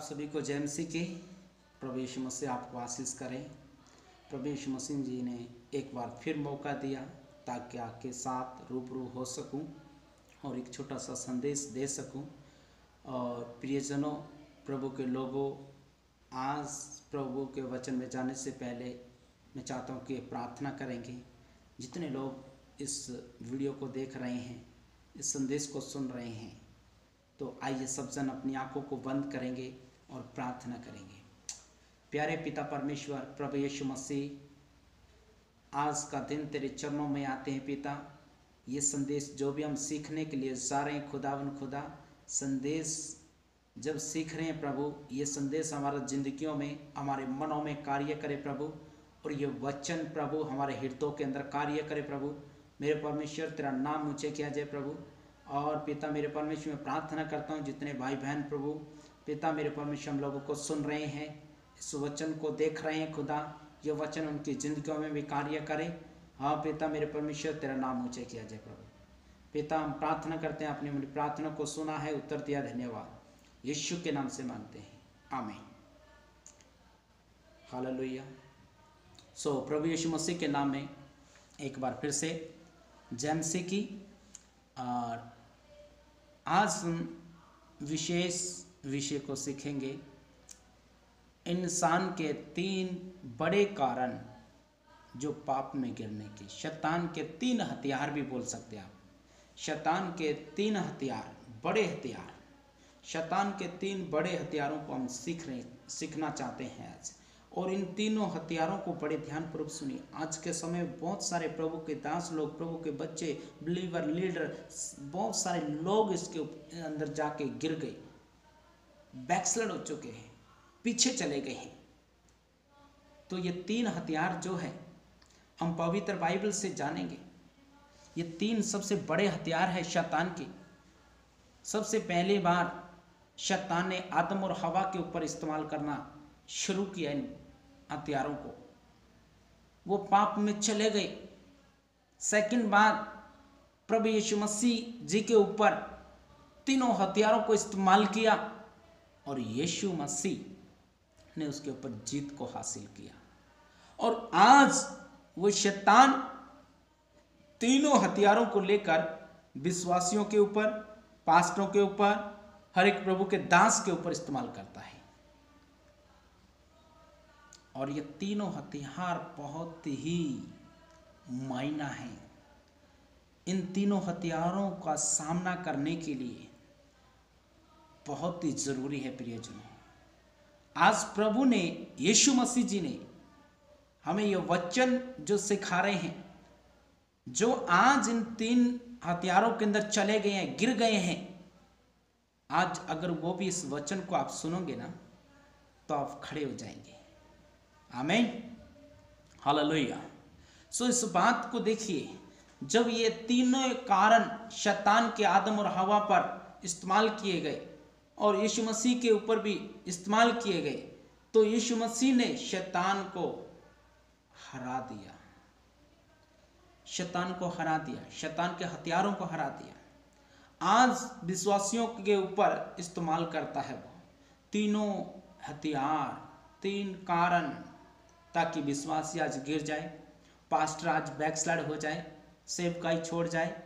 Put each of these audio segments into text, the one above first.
सभी को जय मसीह की। प्रभु यीशु मसीह आपको आशीष करें। प्रभु यीशु मसीह जी ने एक बार फिर मौका दिया ताकि आपके साथ रूबरू हो सकूं और एक छोटा सा संदेश दे सकूं। और प्रियजनों, प्रभु के लोगों, आज प्रभु के वचन में जाने से पहले मैं चाहता हूं कि प्रार्थना करेंगे। जितने लोग इस वीडियो को देख रहे हैं, इस संदेश को सुन रहे हैं, तो आइए सब जन अपनी आंखों को बंद करेंगे और प्रार्थना करेंगे। प्यारे पिता परमेश्वर, प्रभु यीशु मसीह, आज का दिन तेरे चरणों में आते हैं पिता। ये संदेश जो भी हम सीखने के लिए जा रहे हैं खुदा, संदेश जब सीख रहे हैं प्रभु, ये संदेश हमारे जिंदगियों में, हमारे मनों में कार्य करे प्रभु, और ये वचन प्रभु हमारे हृदयों के अंदर कार्य करे प्रभु। मेरे परमेश्वर, तेरा नाम ऊंचे किया जाए प्रभु। और पिता मेरे परमेश्वर, मैं प्रार्थना करता हूँ जितने भाई बहन प्रभु पिता मेरे परमेश्वर हम लोगों को सुन रहे हैं, इस वचन को देख रहे हैं खुदा, ये वचन उनकी जिंदगियों में भी कार्य करे। हाँ पिता मेरे परमेश्वर, तेरा नाम ऊंचे किया जाए प्रभु। पिता हम प्रार्थना करते हैं, अपनी मेरी प्रार्थना को सुना है, उत्तर दिया, धन्यवाद। यीशु के नाम से मांगते हैं, आमीन। हालेलुया। प्रभु यीशु मसीह के नाम में एक बार फिर से जय मसीह की। और आज हम विशेष विषय को सीखेंगे, इंसान के 3 बड़े कारण जो पाप में गिरने की, शैतान के 3 हथियार भी बोल सकते हैं आप। शैतान के 3 हथियार, बड़े हथियार, शैतान के 3 बड़े हथियारों को हम सीखना चाहते हैं आज। और इन तीनों हथियारों को बड़े ध्यानपूर्वक सुनिए। आज के समय बहुत सारे प्रभु के दास लोग, प्रभु के बच्चे, बिलीवर, लीडर, बहुत सारे लोग इसके अंदर जाके गिर गए, बैकस्लाइड हो चुके हैं, पीछे चले गए हैं। तो ये 3 हथियार जो है हम पवित्र बाइबल से जानेंगे। ये 3 सबसे बड़े हथियार है शैतान के। सबसे पहली बार शैतान ने आदम और हवा के ऊपर इस्तेमाल करना शुरू किया इन हथियारों को, वो पाप में चले गए। सेकंड बार प्रभु यीशु मसीह जी के ऊपर तीनों हथियारों को इस्तेमाल किया और यीशु मसीह ने उसके ऊपर जीत को हासिल किया। और आज वो शैतान तीनों हथियारों को लेकर विश्वासियों के ऊपर, पास्टरों के ऊपर, हर एक प्रभु के दास के ऊपर इस्तेमाल करता है। और ये तीनों हथियार बहुत ही मायना है। इन तीनों हथियारों का सामना करने के लिए बहुत ही जरूरी है प्रियजनों। आज प्रभु ने, यीशु मसीह जी ने हमें ये वचन जो सिखा रहे हैं, जो आज इन 3 हथियारों के अंदर चले गए हैं, गिर गए हैं, आज अगर वो भी इस वचन को आप सुनोगे ना, तो आप खड़े हो जाएंगे। आमीन, हालेलुया। इस बात को देखिए, जब ये तीनों कारण शैतान के आदम और हवा पर इस्तेमाल किए गए और यीशु मसीह के ऊपर भी इस्तेमाल किए गए, तो यीशु मसीह ने शैतान को हरा दिया, शैतान को हरा दिया, शैतान के हथियारों को हरा दिया। आज विश्वासियों के ऊपर इस्तेमाल करता है वो तीनों हथियार, 3 कारण, ताकि विश्वासी आज गिर जाए, पास्टर आज बैकस्लाइड हो जाए, सेवकाई छोड़ जाए।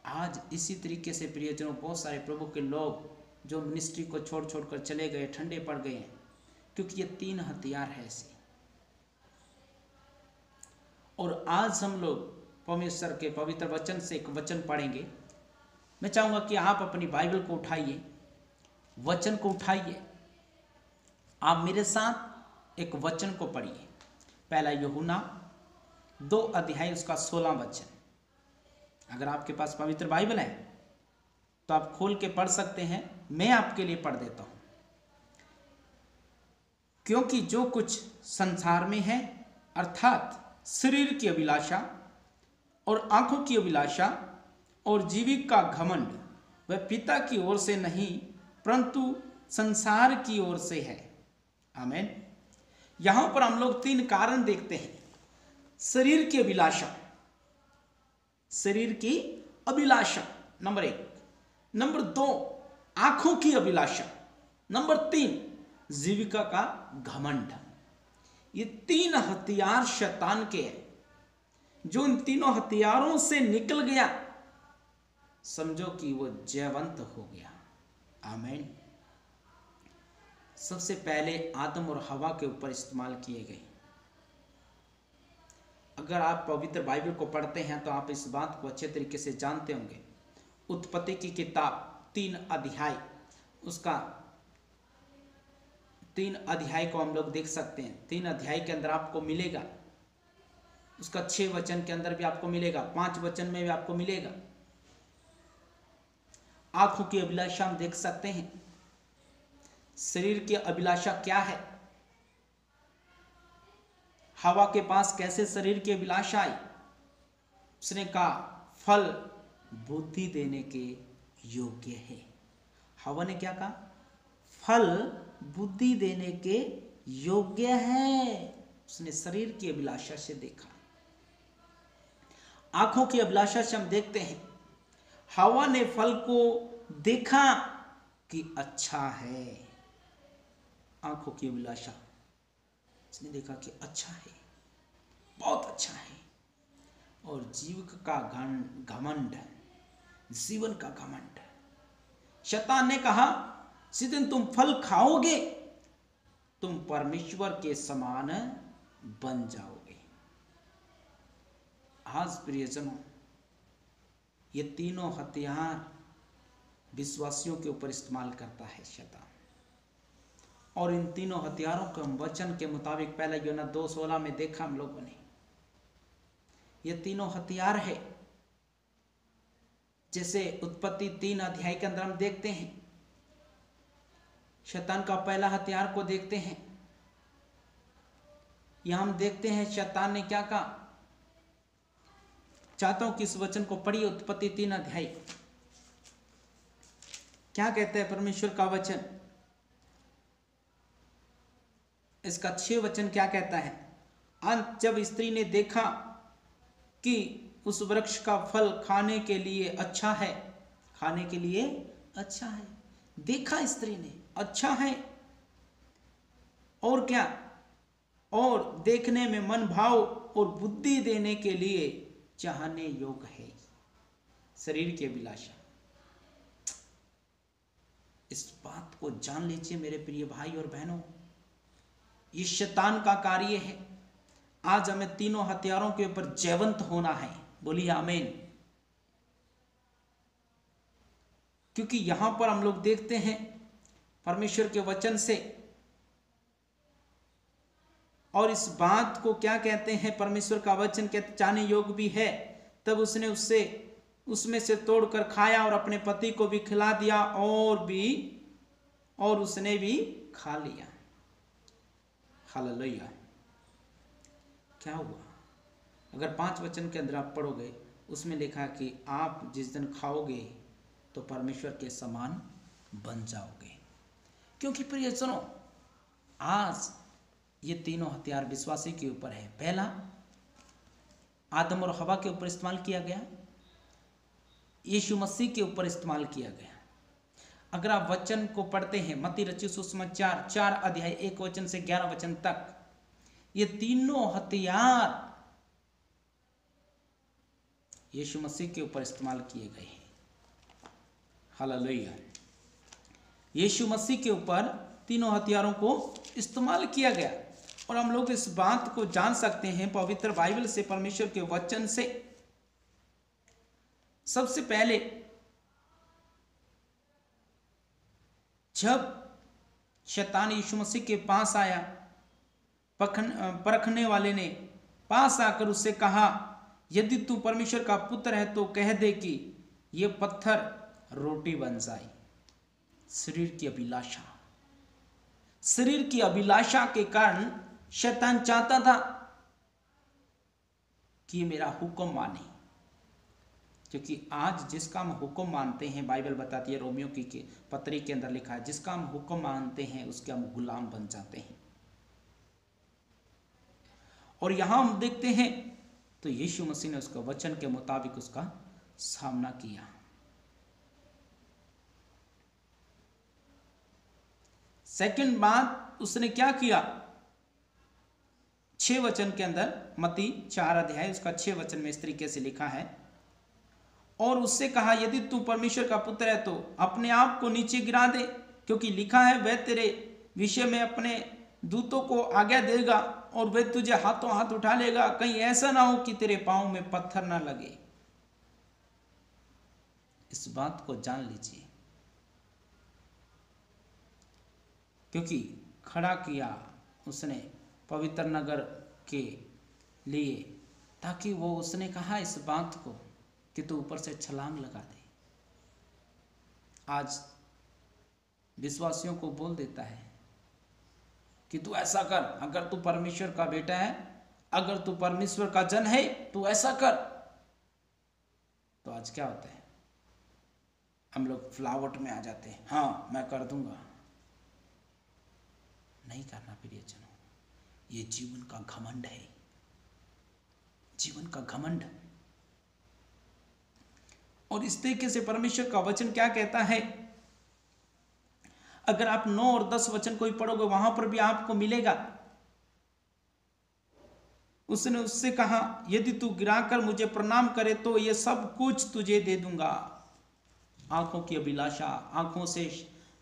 आज इसी तरीके से प्रियजनों, बहुत सारे प्रभु के लोग जो मिनिस्ट्री को छोड़ कर चले गए, ठंडे पड़ गए हैं, क्योंकि ये 3 हथियार है ऐसे। और आज हम लोग परमेश्वर के पवित्र वचन से एक वचन पढ़ेंगे। मैं चाहूंगा कि आप अपनी बाइबल को उठाइए, वचन को उठाइए, आप मेरे साथ एक वचन को पढ़िए। पहला यूहन्ना 2 अध्याय उसका 16 वचन। अगर आपके पास पवित्र बाइबल है तो आप खोल के पढ़ सकते हैं, मैं आपके लिए पढ़ देता हूं। क्योंकि जो कुछ संसार में है, अर्थात शरीर की अभिलाषा और आंखों की अभिलाषा और जीविका का घमंड, वह पिता की ओर से नहीं परंतु संसार की ओर से है। आमीन। यहां पर हम लोग 3 कारण देखते हैं। शरीर की अभिलाषा, शरीर की अभिलाषा नंबर 1, नंबर 2 आंखों की अभिलाषा, नंबर 3 जीविका का घमंड। ये तीन हथियार शैतान के हैं। जो इन तीनों हथियारों से निकल गया, समझो कि वो जयवंत हो गया। आमीन। सबसे पहले आदम और हवा के ऊपर इस्तेमाल किए गए। अगर आप पवित्र बाइबल को पढ़ते हैं तो आप इस बात को अच्छे तरीके से जानते होंगे। उत्पत्ति की किताब 3 अध्याय, उसका 3 अध्याय को हम लोग देख सकते हैं। 3 अध्याय के अंदर आपको मिलेगा, उसका 6 वचन के अंदर भी आपको मिलेगा, 5 वचन में भी आपको मिलेगा। आंखों की अभिलाषा हम देख सकते हैं। शरीर की अभिलाषा क्या है? हवा के पास कैसे शरीर की अभिलाषा आई? उसने कहा फल बुद्धि देने के योग्य है। हवा ने क्या कहा? फल बुद्धि देने के योग्य है। उसने शरीर की अभिलाषा से देखा। आंखों की अभिलाषा से हम देखते हैं, हवा ने फल को देखा कि अच्छा है। आंखों की अभिलाषा, उसने देखा कि अच्छा है, बहुत अच्छा है। और जीव का घमंड, जीवन का घमंड। शैतान ने कहा जिस दिन तुम फल खाओगे तुम परमेश्वर के समान बन जाओगे। आज प्रियजनों, ये तीनों हथियार विश्वासियों के ऊपर इस्तेमाल करता है शैतान। और इन तीनों हथियारों को हम वचन के मुताबिक पहले यूहन्ना 2:16 में देखा हम लोगों ने। ये तीनों हथियार है। जैसे उत्पत्ति 3 अध्याय के अंदर हम देखते हैं, शैतान का पहला हथियार को देखते हैं। यहां हम देखते हैं शैतान ने क्या कहा। चाहता हूं कि इस वचन को पढ़िए, उत्पत्ति 3 अध्याय। क्या कहते हैं परमेश्वर का वचन? इसका 6 वचन क्या कहता है? अंत जब स्त्री ने देखा कि उस वृक्ष का फल खाने के लिए अच्छा है, खाने के लिए अच्छा है। देखा स्त्री ने, अच्छा है। और क्या? और देखने में मन भाव और बुद्धि देने के लिए चाहने योग्य है। शरीर की अभिलाषा। इस बात को जान लीजिए मेरे प्रिय भाई और बहनों, ये शैतान का कार्य है। आज हमें तीनों हथियारों के ऊपर जयवंत होना है। बोलिए आमीन। क्योंकि यहां पर हम लोग देखते हैं परमेश्वर के वचन से, और इस बात को क्या कहते हैं, परमेश्वर का वचन कहते चाहने योग्य भी है। तब उसने उसमें से तोड़कर खाया और अपने पति को भी खिला दिया, और उसने भी खा लिया। हालेलुया। क्या हुआ? अगर 5 वचन के अंदर आप पढ़ोगे, उसमें लिखा कि आप जिस दिन खाओगे तो परमेश्वर के समान बन जाओगे। क्योंकि प्रियजनों, आज ये तीनों हथियार विश्वासी के ऊपर है। पहला आदम और हवा के ऊपर इस्तेमाल किया गया, यीशु मसीह के ऊपर इस्तेमाल किया गया। अगर आप वचन को पढ़ते हैं, मत्ती रचित सुसमाचार 4 अध्याय 1 वचन से 11 वचन तक, ये तीनों हथियार यीशु मसीह के ऊपर इस्तेमाल किए गए हैं। हालेलुया। यीशु मसीह के ऊपर तीनों हथियारों को इस्तेमाल किया गया। और हम लोग इस बात को जान सकते हैं पवित्र बाइबल से, परमेश्वर के वचन से। सबसे पहले जब शैतान यीशु मसीह के पास आया, परखने वाले ने पास आकर उससे कहा, यदि तू परमेश्वर का पुत्र है तो कह दे कि ये पत्थर रोटी बन जाए। शरीर की अभिलाषा, शरीर की अभिलाषा के कारण शैतान चाहता था कि मेरा हुक्म माने। क्योंकि आज जिसका हम हुक्म मानते हैं, बाइबल बताती है, रोमियो की पत्री के अंदर लिखा है, जिसका हम हुक्म मानते हैं उसके हम गुलाम बन जाते हैं। और यहां हम देखते हैं तो यीशु मसीह ने उसका वचन के मुताबिक उसका सामना किया। सेकंड बात उसने क्या किया, 6 वचन के अंदर, मत्ती 4 अध्याय उसका 6 वचन में इस तरीके से लिखा है, और उससे कहा यदि तू परमेश्वर का पुत्र है तो अपने आप को नीचे गिरा दे, क्योंकि लिखा है वह तेरे विषय में अपने दूतों को आज्ञा देगा और वे तुझे हाथों हाथ उठा लेगा, कहीं ऐसा ना हो कि तेरे पांव में पत्थर ना लगे। इस बात को जान लीजिए, क्योंकि खड़ा किया उसने पवित्र नगर के लिए, ताकि वो, उसने कहा इस बात को कि तू ऊपर से छलांग लगा दे। आज विश्वासियों को बोल देता है कि तू ऐसा कर, अगर तू परमेश्वर का बेटा है, अगर तू परमेश्वर का जन है, तू ऐसा कर। तो आज क्या होता है, हम लोग फ्लावट में आ जाते हैं, हाँ मैं कर दूंगा। नहीं करना प्रियजनों, ये जीवन का घमंड है, जीवन का घमंड। और इस तरीके से परमेश्वर का वचन क्या कहता है, अगर आप 9 और 10 वचन कोई पढ़ोगे वहां पर भी आपको मिलेगा। उसने उससे कहा यदि तू गिराकर मुझे प्रणाम करे तो ये सब कुछ तुझे दे दूंगा। आंखों की अभिलाषा, आंखों से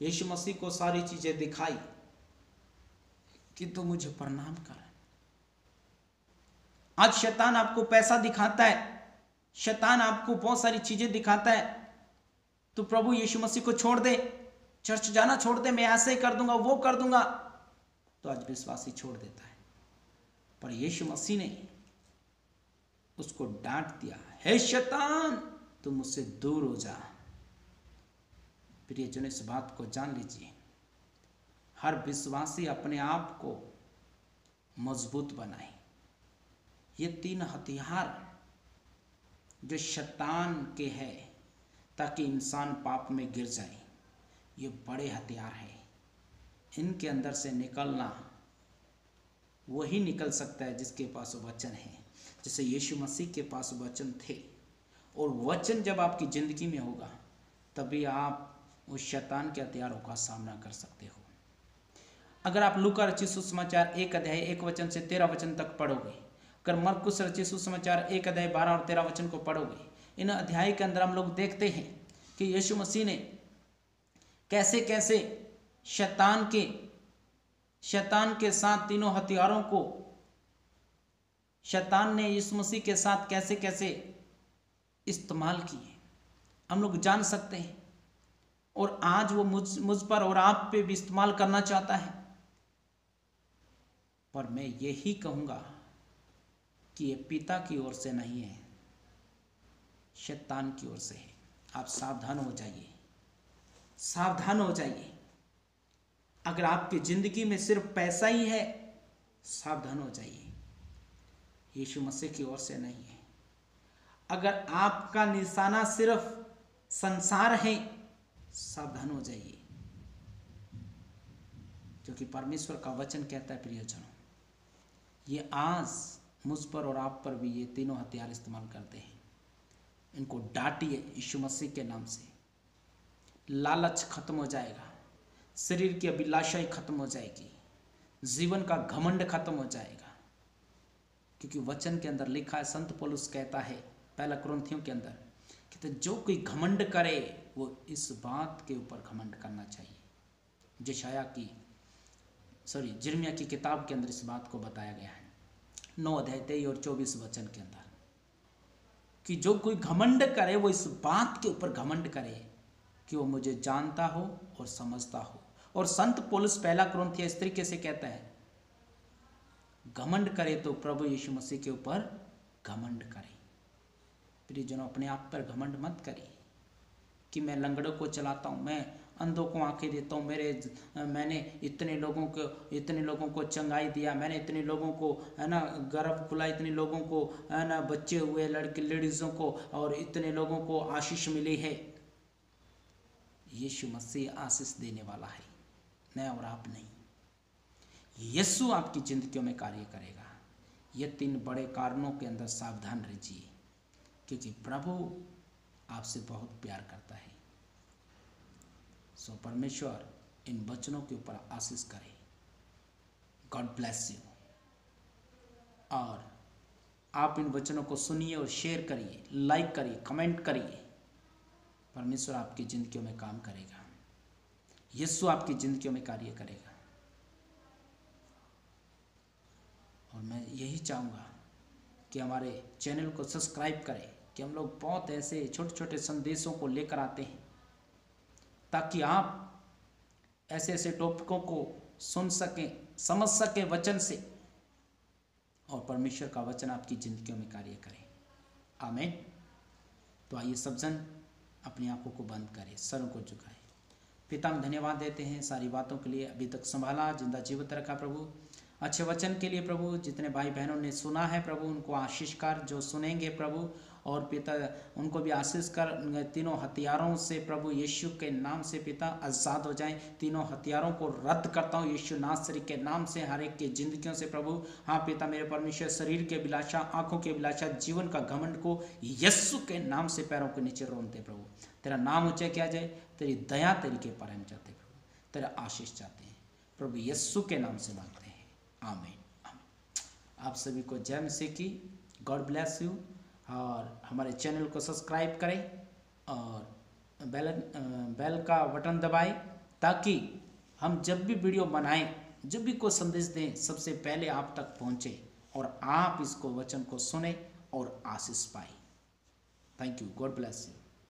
यीशु मसीह को सारी चीजें दिखाई कि तू मुझे प्रणाम कर। आज शैतान आपको पैसा दिखाता है, शैतान आपको बहुत सारी चीजें दिखाता है, तो प्रभु यीशु मसीह को छोड़ दे, चर्च जाना छोड़ दे, मैं ऐसे ही कर दूंगा, वो कर दूंगा। तो आज विश्वासी छोड़ देता है, पर यीशु मसीह ने उसको डांट दिया, हे शैतान तुम मुझसे दूर हो जा। प्रियजन इस बात को जान लीजिए, हर विश्वासी अपने आप को मजबूत बनाए। ये 3 हथियार जो शैतान के हैं ताकि इंसान पाप में गिर जाए, ये बड़े हथियार हैं। इनके अंदर से निकलना वही निकल सकता है जिसके पास वचन है। जैसे यीशु मसीह के पास वचन थे, और वचन जब आपकी जिंदगी में होगा तभी आप उस शैतान के हथियारों का सामना कर सकते हो। अगर आप लूका रचित सुसमाचार 1 अध्याय 1 वचन से 13 वचन तक पढ़ोगे, अगर मरकुस रचित सुसमाचार 1 अध्याय 12 और 13 वचन को पढ़ोगे, इन अध्याय के अंदर हम लोग देखते हैं कि यीशु मसीह ने कैसे कैसे शैतान के साथ तीनों हथियारों को, शैतान ने यीशु मसीह के साथ कैसे कैसे इस्तेमाल किए, हम लोग जान सकते हैं। और आज वो मुझ पर और आप पे भी इस्तेमाल करना चाहता है, पर मैं यही कहूंगा कि ये पिता की ओर से नहीं है, शैतान की ओर से है। आप सावधान हो जाइए, सावधान हो जाइए। अगर आपकी जिंदगी में सिर्फ पैसा ही है, सावधान हो जाइए, यीशु मसीह की ओर से नहीं है। अगर आपका निशाना सिर्फ संसार है, सावधान हो जाइए, क्योंकि परमेश्वर का वचन कहता है प्रियजनों, ये आज मुझ पर और आप पर भी ये तीनों हथियार इस्तेमाल करते हैं। इनको डांटिए यीशु मसीह के नाम से। लालच खत्म हो जाएगा, शरीर की अभिलाषा खत्म हो जाएगी, जीवन का घमंड खत्म हो जाएगा, क्योंकि वचन के अंदर लिखा है, संत पौलुस कहता है 1 कुरिन्थियों के अंदर कि तो जो कोई घमंड करे वो इस बात के ऊपर घमंड करना चाहिए। जिर्मिया की किताब के अंदर इस बात को बताया गया है 9 अध्याय 23 और 24 वचन के अंदर, कि जो कोई घमंड करे वो इस बात के ऊपर घमंड करे कि वो मुझे जानता हो और समझता हो। और संत पौलुस 1 कुरिन्थियों इस तरीके से कहता है, घमंड करे तो प्रभु यीशु मसीह के ऊपर घमंड करे। प्रियजनों, अपने आप पर घमंड मत करिए कि मैं लंगड़ों को चलाता हूँ, मैं अंधों को आंखें देता हूँ, मैंने इतने लोगों को चंगाई दिया, मैंने इतने लोगों को गर्भ खुला, इतने लोगों को बच्चे हुए, लड़के लेडीज़ों को, और इतने लोगों को आशीष मिली है। यीशु मसीह आशीष देने वाला है, मैं और आप नहीं। यीशु आपकी जिंदगियों में कार्य करेगा। ये 3 बड़े कारणों के अंदर सावधान रहिए, क्योंकि प्रभु आपसे बहुत प्यार करता है। सो परमेश्वर इन वचनों के ऊपर आशीष करे। God bless you. और आप इन वचनों को सुनिए और शेयर करिए, लाइक करिए, कमेंट करिए। परमेश्वर आपकी जिंदगियों में काम करेगा, यीशु आपकी जिंदगियों में कार्य करेगा। और मैं यही चाहूँगा कि हमारे चैनल को सब्सक्राइब करें, कि हम लोग बहुत ऐसे छोटे छोटे संदेशों को लेकर आते हैं ताकि आप ऐसे ऐसे टॉपिकों को सुन सकें, समझ सकें वचन से, और परमेश्वर का वचन आपकी जिंदगियों में कार्य करे। आमीन। तो आइए सब जन अपनी आंखों को बंद करें, सरों को झुकाएं। पिता हम धन्यवाद देते हैं सारी बातों के लिए, अभी तक संभाला, जिंदा जीवित रखा प्रभु। अच्छे वचन के लिए प्रभु, जितने भाई बहनों ने सुना है प्रभु उनको आशीष कर, जो सुनेंगे प्रभु और पिता उनको भी आशीष कर। तीनों हथियारों से प्रभु यीशु के नाम से पिता आज़ाद हो जाएं। तीनों हथियारों को रद्द करता हूँ यीशु नासरी के नाम से, हर एक की जिंदगियों से प्रभु। हाँ पिता मेरे परमेश्वर, शरीर के अभिलाषा, आंखों के अभिलाषा, जीवन का घमंड को यीशु के नाम से पैरों के नीचे रोनते प्रभु। तेरा नाम ऊंचा किया जाए, तेरी दया तरीके पर हम चाहते प्रभु, तेरा आशीष चाहते हैं प्रभु, यीशु के नाम से मांगते हैं। आमीन। आप सभी को जय मसीह की। God bless you. और हमारे चैनल को सब्सक्राइब करें और बेल का बटन दबाएं, ताकि हम जब भी वीडियो बनाएं, जब भी कोई संदेश दें, सबसे पहले आप तक पहुंचे और आप इसको वचन को सुने और आशीष पाए। Thank you. God bless you.